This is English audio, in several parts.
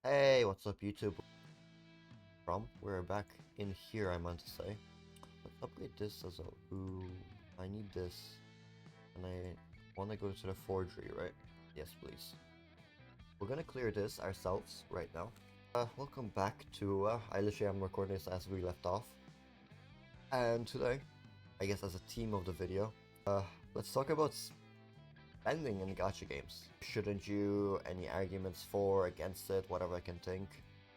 Hey, what's up YouTube? We're back in here, I meant to say. Let's upgrade this as a... Ooh, I need this. And I want to go to the forgery, right? Yes, please. We're gonna clear this ourselves right now. Welcome back to... I literally am recording this as we left off. And today, I guess as a theme of the video, let's talk about spending in gacha games. Shouldn't you? Any arguments for, against it, whatever I can think.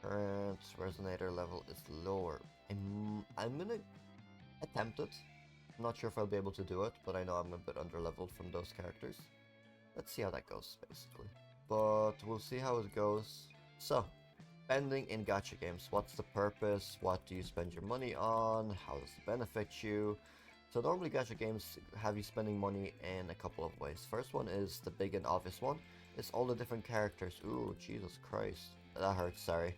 Current resonator level is lower. I'm gonna attempt it. I'm not sure if I'll be able to do it, but I know I'm a bit underleveled from those characters. Let's see how that goes, basically. But we'll see how it goes. So, spending in gacha games. What's the purpose? What do you spend your money on? How does it benefit you? So normally gacha games have you spending money in a couple of ways. First one is the big and obvious one. It's all the different characters. Ooh, Jesus Christ. That hurts, sorry.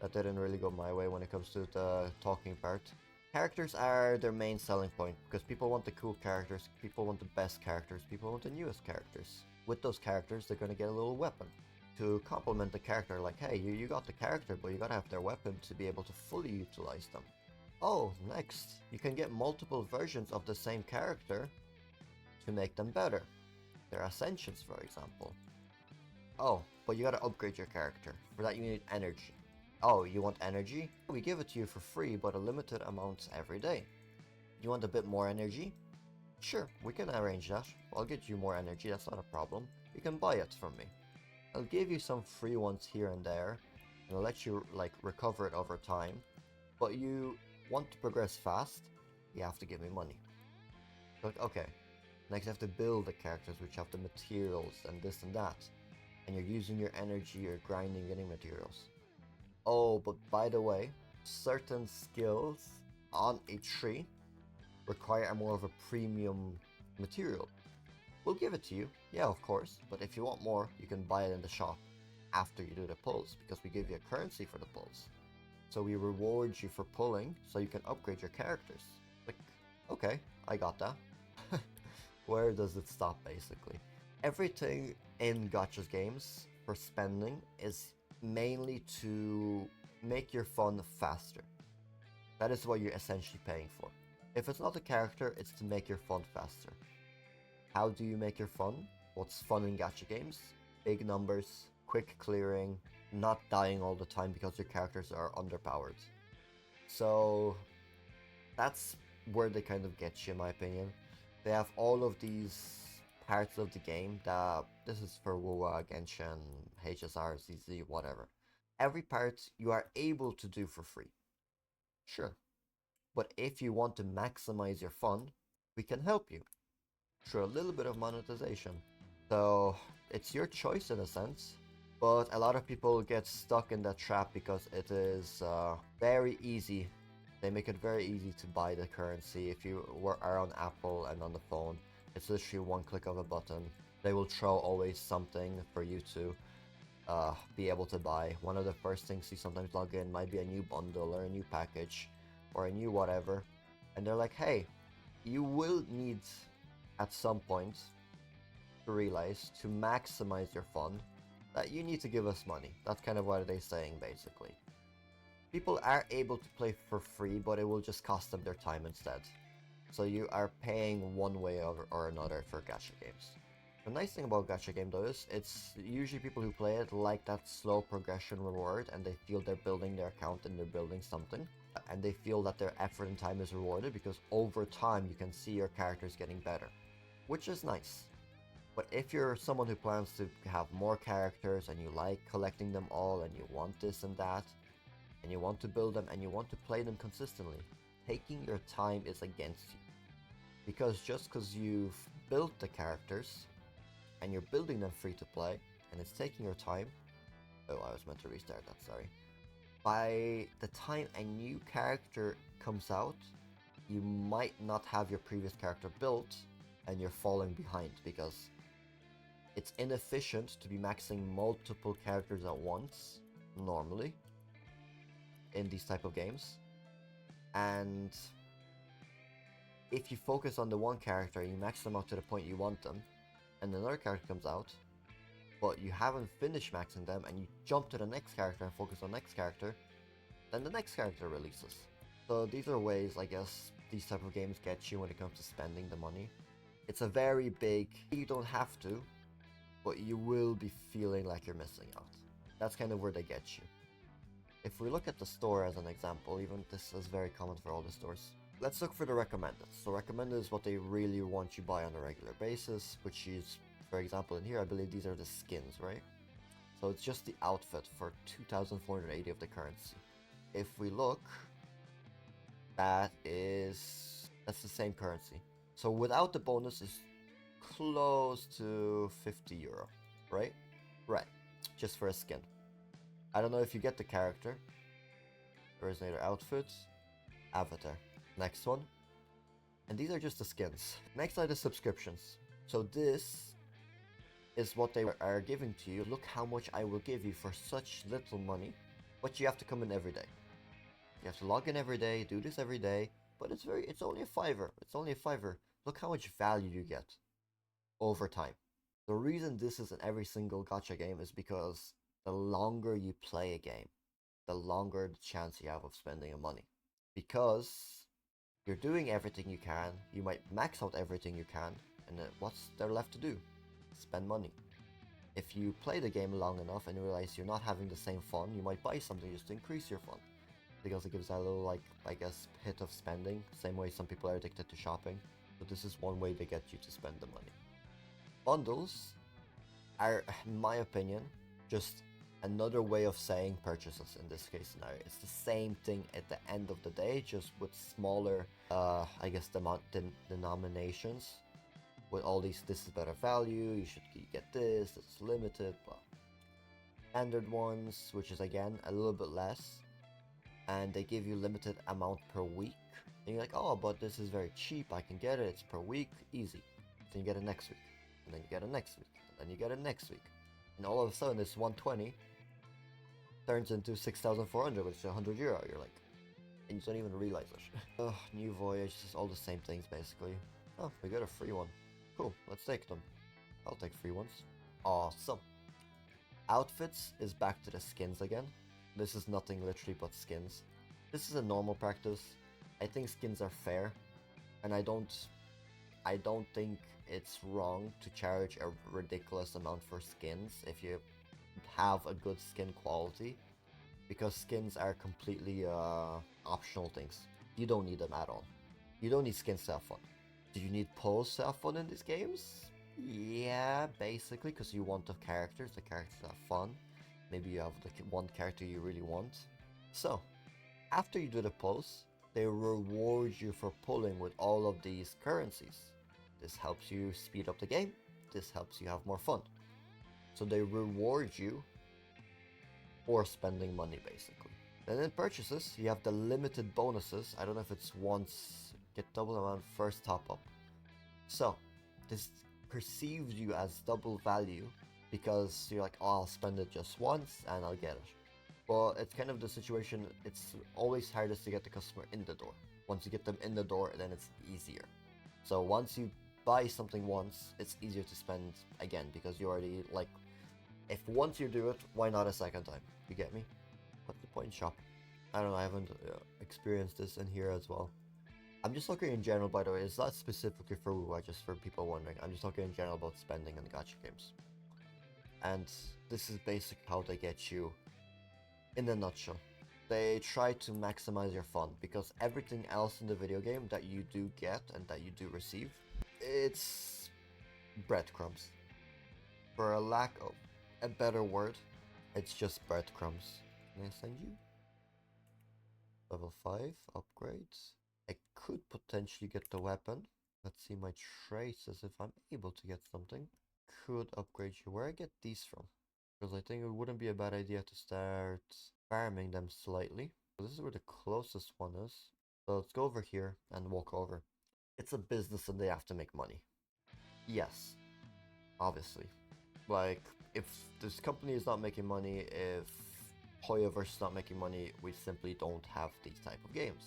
That didn't really go my way when it comes to the talking part. Characters are their main selling point because people want the cool characters, people want the best characters, people want the newest characters. With those characters, they're gonna get a little weapon to complement the character. Like, hey, you got the character, but you gotta have their weapon to be able to fully utilize them. Oh, next, you can get multiple versions of the same character to make them better. Their ascensions, for example. Oh, but you gotta upgrade your character. For that you need energy. Oh, you want energy? We give it to you for free, but a limited amount every day. You want a bit more energy? Sure, we can arrange that. I'll get you more energy, that's not a problem. You can buy it from me. I'll give you some free ones here and there, and I'll let you, like, recover it over time. But you want to progress fast, you have to give me money. Like, okay, next you have to build the characters, which have the materials and this and that. And you're using your energy, you're grinding, getting materials. Oh, but by the way, certain skills on a tree require a more of a premium material. We'll give it to you, yeah, of course, but if you want more, you can buy it in the shop after you do the pulls, because we give you a currency for the pulls. So we reward you for pulling, so you can upgrade your characters. Like, okay, I got that. Where does it stop, basically? Everything in gacha games for spending is mainly to make your fun faster. That is what you're essentially paying for. If it's not a character, it's to make your fun faster. How do you make your fun? What's fun in gacha games? Big numbers, quick clearing, not dying all the time because your characters are underpowered. So that's where they kind of get you, in my opinion. They have all of these parts of the game that this is for WoA, Genshin, HSR, ZZ, whatever. Every part you are able to do for free. Sure. But if you want to maximize your fun, we can help you through a little bit of monetization. So it's your choice in a sense, but a lot of people get stuck in that trap because it is very easy. They make it very easy to buy the currency. If you are on Apple and on the phone, it's literally one click of a button. They will throw always something for you to be able to buy. One of the first things you sometimes log in might be a new bundle or a new package or a new whatever. And they're like, hey, you will need at some point to realize to maximize your fun that you need to give us money. That's kind of what they're saying, basically. People are able to play for free, but it will just cost them their time instead. So you are paying one way or another for gacha games. The nice thing about gacha game though is it's usually people who play it like that slow progression reward, and they feel they're building their account and they're building something. And they feel that their effort and time is rewarded because over time you can see your characters getting better, which is nice. But if you're someone who plans to have more characters and you like collecting them all and you want this and that, and you want to build them and you want to play them consistently, taking your time is against you. Because just because you've built the characters and you're building them free to play and it's taking your time, oh, I was meant to restart that, sorry. By the time a new character comes out, you might not have your previous character built and you're falling behind because it's inefficient to be maxing multiple characters at once, normally, in these type of games. And if you focus on the one character, you max them out to the point you want them, and another character comes out, but you haven't finished maxing them and you jump to the next character and focus on next character, then the next character releases. So these are ways, I guess, these type of games get you when it comes to spending the money. It's a very big, you don't have to, but you will be feeling like you're missing out. That's kind of where they get you. If we look at the store as an example, even this is very common for all the stores. Let's look for the recommended. So recommended is what they really want you buy on a regular basis, which is, for example, in here, I believe these are the skins, right? So it's just the outfit for 2,480 of the currency. If we look, that's the same currency. So without the bonus is close to 50 euro, right? Right, just for a skin. I don't know if you get the character. Originator outfit, avatar. Next one. And these are just the skins. Next are the subscriptions. So this is what they are giving to you. Look how much I will give you for such little money, but you have to come in every day. You have to log in every day, do this every day, but it's only a $5. It's only a $5. Look how much value you get over time. The reason this is in every single gacha game is because the longer you play a game, the longer the chance you have of spending your money. Because you're doing everything you can, you might max out everything you can, and then what's there left to do? Spend money. If you play the game long enough and you realize you're not having the same fun, you might buy something just to increase your fun. Because it gives that little, like, I guess, hit of spending, same way some people are addicted to shopping. So this is one way to get you to spend the money. Bundles are, in my opinion, just another way of saying purchases in this case scenario. It's the same thing at the end of the day, just with smaller, I guess, denominations. With all these, this is better value, you should get this is limited, blah. Standard ones, which is again a little bit less, and they give you limited amount per week. And you're like, oh, but this is very cheap, I can get it, it's per week, easy. Then you get it next week, and then you get it next week, and then you get it next week. And all of a sudden this 120 turns into 6,400, which is 100 euro. You're like, and you don't even realize it. New voyage, just all the same things basically. Oh, we got a free one. Cool, let's take them. I'll take free ones. Awesome. Outfits is back to the skins again. This is nothing literally but skins. This is a normal practice. I think skins are fair, and I don't think it's wrong to charge a ridiculous amount for skins if you have a good skin quality, because skins are completely optional things. You don't need them at all. You don't need skins to have fun. Do you need pulls to have fun in these games? Yeah, basically, because you want the characters have fun. Maybe you have the one character you really want. So, after you do the pulls, they reward you for pulling with all of these currencies. This helps you speed up the game. This helps you have more fun. So they reward you for spending money, basically. Then in purchases, you have the limited bonuses. I don't know if it's once, get double amount first top up. So, this perceives you as double value because you're like, oh, I'll spend it just once and I'll get it. But it's kind of the situation, it's always hardest to get the customer in the door. Once you get them in the door, then it's easier. So once you buy something once, it's easier to spend again because you already, like, if once you do it, why not a second time? You get me? What's the point shop? I don't know, I haven't experienced this in here as well. I'm just talking in general, by the way. It's not specifically for WoW, just for people wondering. I'm just talking in general about spending in gacha games. And this is basically how they get you in a nutshell. They try to maximize your fun, because everything else in the video game that you do get and that you do receive, it's breadcrumbs. For a lack of a better word, it's just breadcrumbs. Can I send you? Level 5 upgrades. I could potentially get the weapon. Let's see my traces if I'm able to get something. Could upgrade you. Where I get these from? Because I think it wouldn't be a bad idea to start farming them slightly. So this is where the closest one is. So let's go over here and walk over. It's a business and they have to make money. Yes, obviously. Like, if this company is not making money, if Hoyoverse is not making money, we simply don't have these type of games.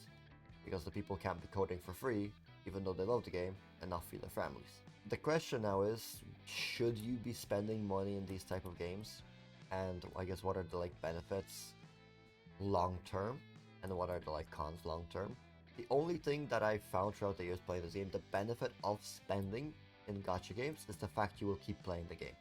Because the people can't be coding for free, even though they love the game, and not feed their families. The question now is, should you be spending money in these type of games? And I guess what are the like benefits long term, and what are the like cons long term? The only thing that I found throughout the years playing this game, the benefit of spending in gacha games is the fact you will keep playing the game.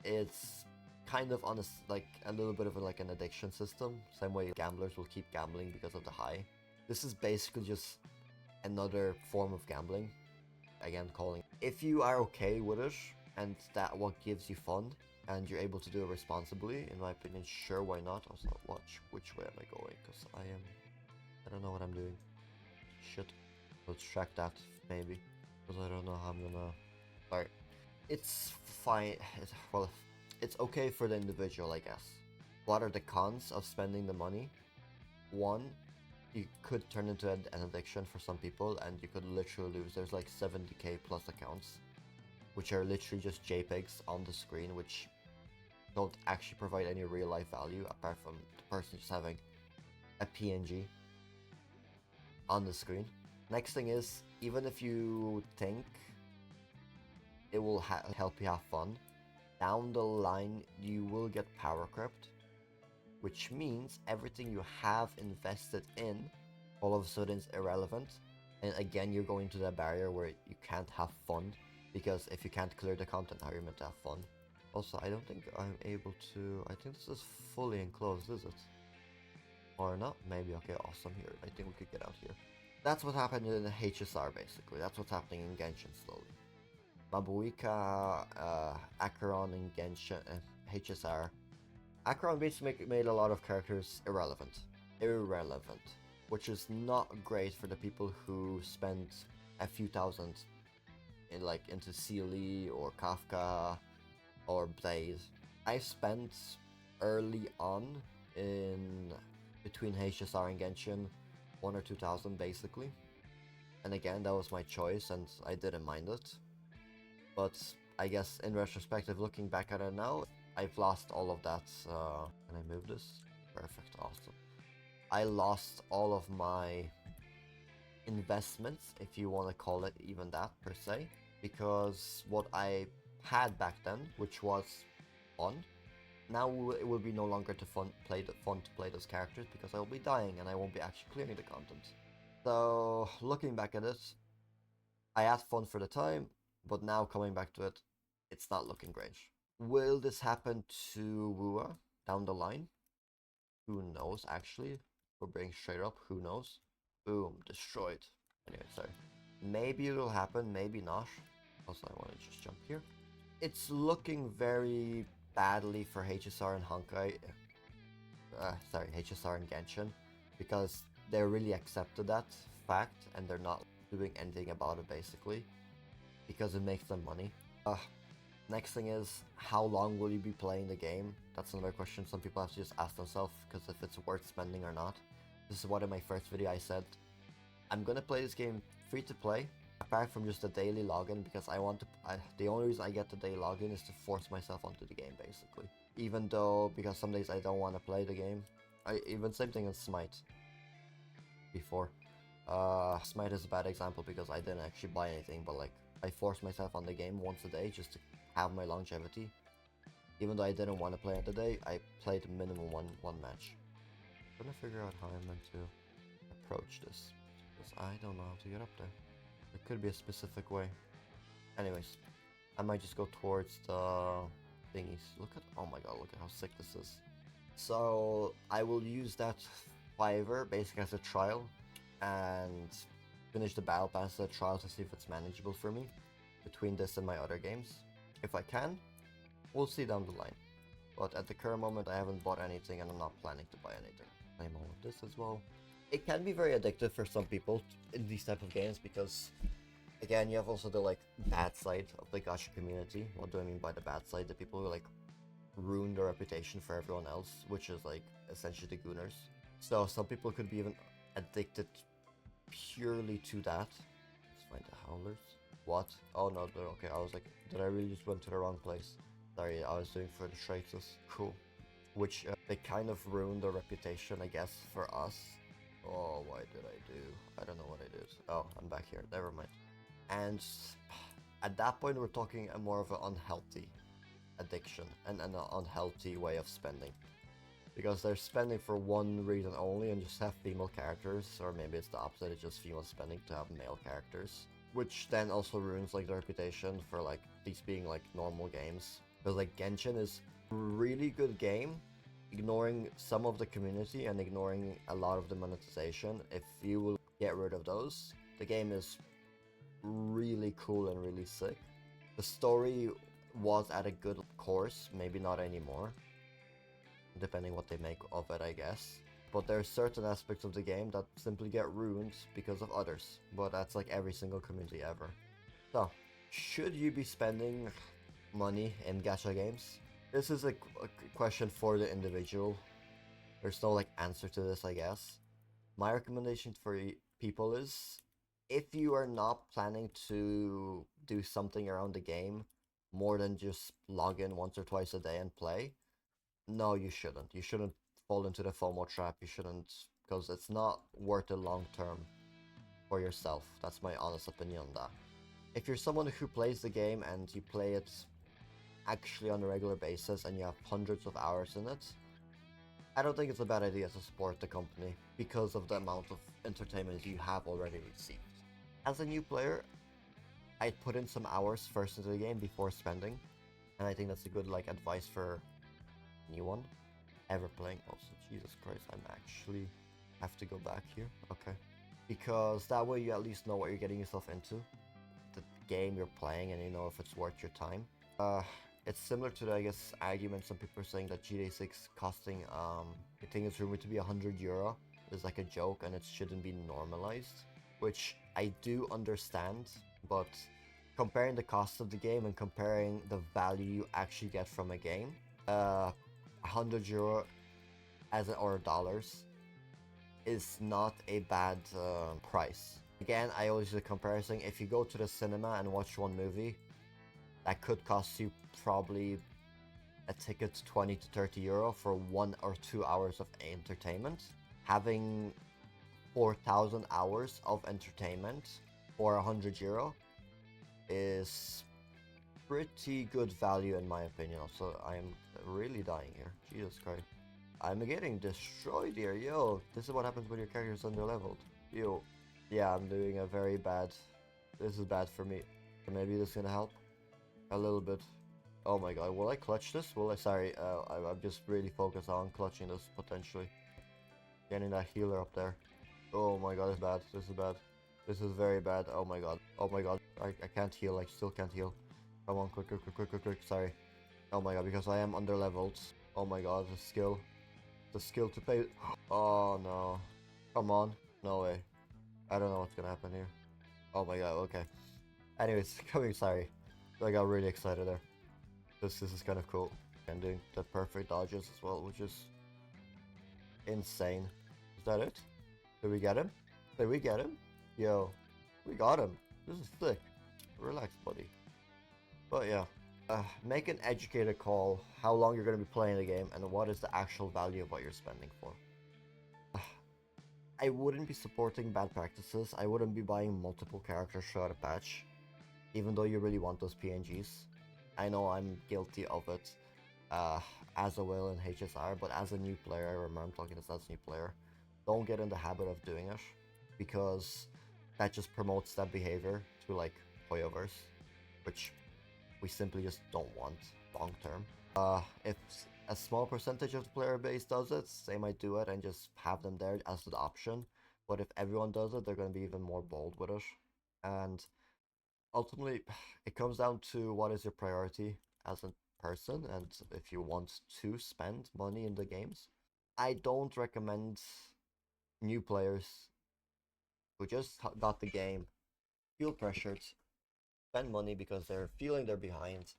It's kind of on a like a little bit of like an addiction system, same way gamblers will keep gambling because of the high. This is basically just another form of gambling. Again, calling if you are okay with it and that what gives you fun and you're able to do it responsibly, in my opinion, sure, why not? Also, watch which way am I going, because I don't know what I'm doing. Shit, let's track that maybe, because I don't know how I'm gonna. Sorry, it's fine. Well, it's okay for the individual, I guess. What are the cons of spending the money? One, you could turn into an addiction for some people, and you could literally lose. There's like 70k plus accounts, which are literally just JPEGs on the screen, which don't actually provide any real life value apart from the person just having a PNG on the screen. Next thing is, even if you think it will help you have fun, down the line you will get power crept, which means everything you have invested in all of a sudden is irrelevant. And again, you're going to that barrier where you can't have fun, because if you can't clear the content, how are you meant to have fun? Also, I don't think I'm able to. I think this is fully enclosed, is it? Or not? Maybe. Okay, awesome. Here, I think we could get out here. That's what happened in the HSR, basically. That's what's happening in Genshin slowly. Mabuika, Acheron, and Genshin, HSR. Acheron basically made a lot of characters irrelevant, which is not great for the people who spend a few thousand in like into Sealy or Kafka or Blaze. I spent early on in between HSR and Genshin 1 or 2,000 basically, and again that was my choice and I didn't mind it. But I guess in retrospective, looking back at it now, I've lost all of that. Can I move this? Perfect, awesome. I lost all of my investments, if you want to call it even that per se, because what I had back then, which was fun, now it will be no longer fun to play those characters, because I will be dying and I won't be actually clearing the content. So looking back at it, I had fun for the time, but now coming back to it, it's not looking great. Will this happen to Wua down the line? Who knows, actually. We're being straight up, who knows? Boom, destroyed. Anyway, sorry. Maybe it'll happen, maybe not. Also, I want to just jump here. It's looking very badly for HSR and Honkai. HSR and Genshin, because they really accepted that fact and they're not doing anything about it basically, because it makes them money. Next thing is, how long will you be playing the game? That's another question some people have to just ask themselves, because if it's worth spending or not. This is what in my first video I said, I'm gonna play this game free to play, apart from just the daily login, because the only reason I get the daily login is to force myself onto the game basically. Even though, because some days I don't want to play the game. Even same thing in Smite before. Smite is a bad example because I didn't actually buy anything, but like I forced myself on the game once a day just to have my longevity. Even though I didn't want to play it today, I played minimum one match. I'm gonna figure out how I'm meant to approach this, because I don't know how to get up there. There could be a specific way. Anyways, I might just go towards the thingies. Oh my god, look at how sick this is. So I will use that Fiverr basically as a trial and finish the battle pass as a trial to see if it's manageable for me between this and my other games. If I can, we'll see down the line. But at the current moment, I haven't bought anything and I'm not planning to buy anything. Claim all of this as well. It can be very addictive for some people in these type of games, because again, you have also the like bad side of the gacha community. What do I mean by the bad side? The people who like ruin their reputation for everyone else, which is like essentially the gooners. So some people could be even addicted purely to that. Let's find the howlers. What? Oh no, okay, I was like, did I really just went to the wrong place? Sorry, I was doing for the traitors. Cool. Which they kind of ruined their reputation, I guess, for us. Oh, why did I do? I don't know what I did. Oh, I'm back here. Never mind. And At that point, we're talking a more of an unhealthy addiction and an unhealthy way of spending. Because they're spending for one reason only and just have female characters, or maybe it's the opposite, it's just female spending to have male characters. Which then also ruins like the reputation for like these being like normal games. Because like Genshin is a really good game, ignoring some of the community and ignoring a lot of the monetization. If you will get rid of those, the game is really cool and really sick. The story was at a good course, maybe not anymore, depending what they make of it, I guess. But there are certain aspects of the game that simply get ruined because of others. But that's like every single community ever. So, should you be spending money in gacha games? This is a question for the individual. There's no like answer to this, I guess. My recommendation for people is, if you are not planning to do something around the game more than just log in once or twice a day and play, no, you shouldn't. You shouldn't fall into the FOMO trap. You shouldn't, because it's not worth it long term for yourself. That's my honest opinion on that. If you're someone who plays the game and you play it actually on a regular basis and you have hundreds of hours in it, I don't think it's a bad idea to support the company because of the amount of entertainment you have already received. As a new player, I'd put in some hours first into the game before spending, and I think that's a good like advice for anyone ever playing. Also, Jesus Christ, I'm actually have to go back here. Okay, because that way you at least know what you're getting yourself into, the game you're playing, and you know if it's worth your time. It's similar to the, I guess, argument some people are saying that GTA 6 costing, I think it's rumored to be €100 is like a joke and it shouldn't be normalized, which I do understand, but comparing the cost of the game and comparing the value you actually get from a game, €100 or dollars is not a bad price. Again, I always do the comparison. If you go to the cinema and watch one movie, that could cost you probably a ticket €20 to €30 for 1 or 2 hours of entertainment. Having 4,000 hours of entertainment for €100 is pretty good value in my opinion. Also, I'm really dying here. Jesus Christ. I'm getting destroyed here. Yo, this is what happens when your character's under-leveled. Yo. Yeah, I'm doing a very bad... This is bad for me. Maybe this is gonna help. A little bit. Oh my god, will I clutch this? Will I? Sorry, I'm just really focused on clutching this, potentially. Getting that healer up there. Oh my god, it's bad. This is bad. This is very bad. Oh my god. Oh my god. I can't heal. I still can't heal. Come on, quick, quick, quick, quick, quick, quick. Sorry. Oh my god, because I am under-leveled. Oh my god, the skill. The skill to pay. Oh no. Come on. No way. I don't know what's gonna happen here. Oh my god, okay. Anyways, sorry. I got really excited there. This is kind of cool. And doing the perfect dodges as well, which is insane. Is that it? Did we get him? Did we get him? Yo, we got him. This is sick. Relax, buddy. But yeah, make an educated call how long you're going to be playing the game and what is the actual value of what you're spending for. I wouldn't be supporting bad practices. I wouldn't be buying multiple characters throughout a patch, even though you really want those PNGs. I know I'm guilty of it as a will in HSR, but as a new player, I remember I'm talking this as a new player, don't get in the habit of doing it, because that just promotes that behavior to like Hoyoverse, which we simply just don't want long term. If a small percentage of the player base does it, they might do it and just have them there as an option, but if everyone does it, they're going to be even more bold with it. And ultimately, it comes down to what is your priority as a person and if you want to spend money in the games. I don't recommend new players who just got the game, feel pressured, spend money because they're feeling they're behind.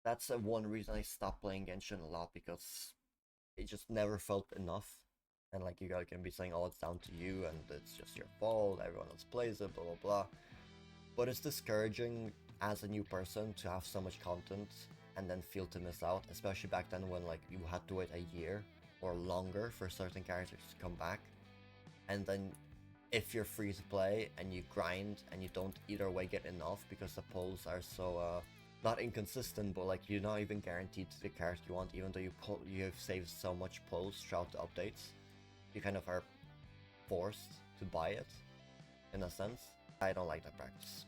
That's one reason I stopped playing Genshin a lot, because it just never felt enough. And like you guys can be saying, oh, it's down to you and it's just your fault, everyone else plays it, blah blah blah. But it's discouraging as a new person to have so much content and then feel to miss out, especially back then when like you had to wait a year or longer for certain characters to come back. And then if you're free to play and you grind and you don't either way get enough because the pulls are so not inconsistent, but like you're not even guaranteed to the character you want, even though you've saved so much pulls throughout the updates. You kind of are forced to buy it in a sense. I don't like that practice.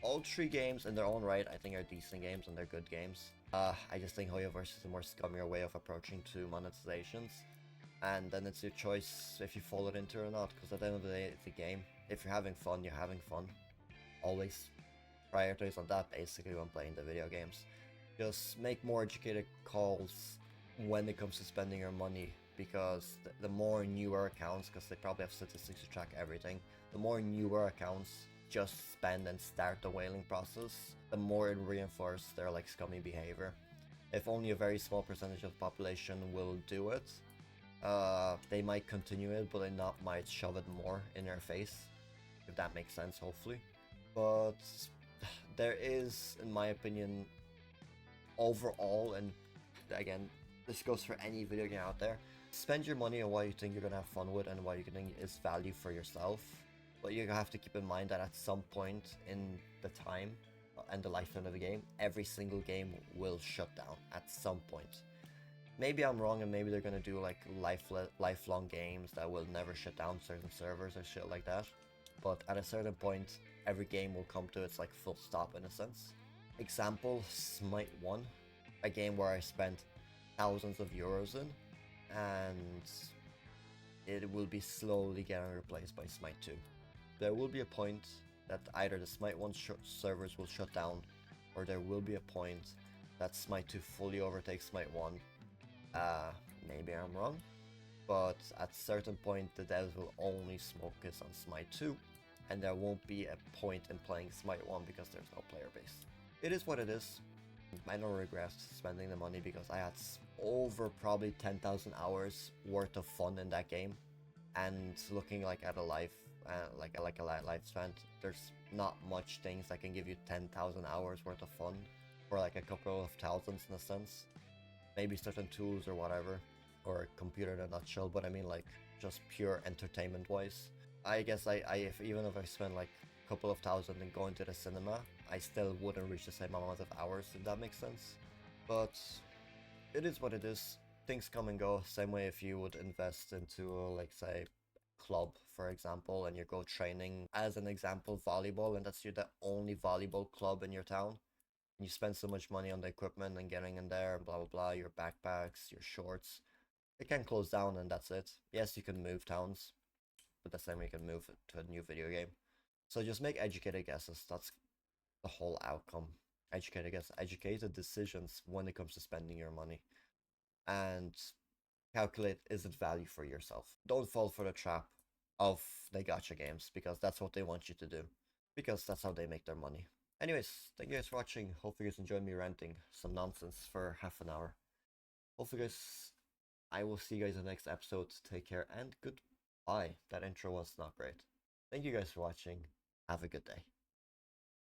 All three games in their own right I think are decent games and they're good games. I just think Hoyoverse is a more scummier way of approaching to monetizations. And then it's your choice if you follow it into or not, because at the end of the day, it's a game. If you're having fun, you're having fun. Always prioritize on that basically when playing the video games. Just make more educated calls when it comes to spending your money, because the more newer accounts, because they probably have statistics to track everything, the more newer accounts just spend and start the whaling process, the more it reinforces their like scummy behavior. If only a very small percentage of the population will do it, they might continue it, but they might shove it more in their face, if that makes sense, hopefully. But there is, in my opinion, overall, and again, this goes for any video game out there, spend your money on what you think you're gonna have fun with and what you think is value for yourself. But you have to keep in mind that at some point in the time and the lifetime of the game, every single game will shut down at some point. Maybe I'm wrong and maybe they're gonna do like lifelong games that will never shut down certain servers or shit like that. But at a certain point, every game will come to its like full stop in a sense. Example, Smite 1, a game where I spent thousands of euros in, and it will be slowly getting replaced by Smite 2. There will be a point that either the Smite 1 servers will shut down, or there will be a point that Smite 2 fully overtakes Smite 1. Maybe I'm wrong, but at a certain point the devs will only focus on Smite 2, and there won't be a point in playing Smite 1 because there's no player base. It is what it is. I don't regret spending the money because I had over probably 10,000 hours worth of fun in that game, and looking like at a life, like a lifespan, there's not much things that can give you 10,000 hours worth of fun, or like a couple of thousands in a sense. Maybe certain tools or whatever, or a computer in a nutshell, but I mean like just pure entertainment wise. I guess even if I spend like a couple of thousand in going to the cinema, I still wouldn't reach the same amount of hours, if that makes sense. But it is what it is. Things come and go. Same way if you would invest into like say club, for example, and you go training, as an example, volleyball, and that's the only volleyball club in your town. You spend so much money on the equipment and getting in there, blah blah blah, your backpacks, your shorts. It can close down and that's it. Yes, you can move towns, but the same way you can move to a new video game. So just make educated guesses. That's the whole outcome. Educated guesses, educated decisions when it comes to spending your money. And calculate, is it value for yourself? Don't fall for the trap of the gacha games, because that's what they want you to do. Because that's how they make their money. Anyways, thank you guys for watching. Hope you guys enjoyed me ranting some nonsense for half an hour. Hopefully guys, I will see you guys in the next episode. Take care and goodbye. That intro was not great. Thank you guys for watching. Have a good day.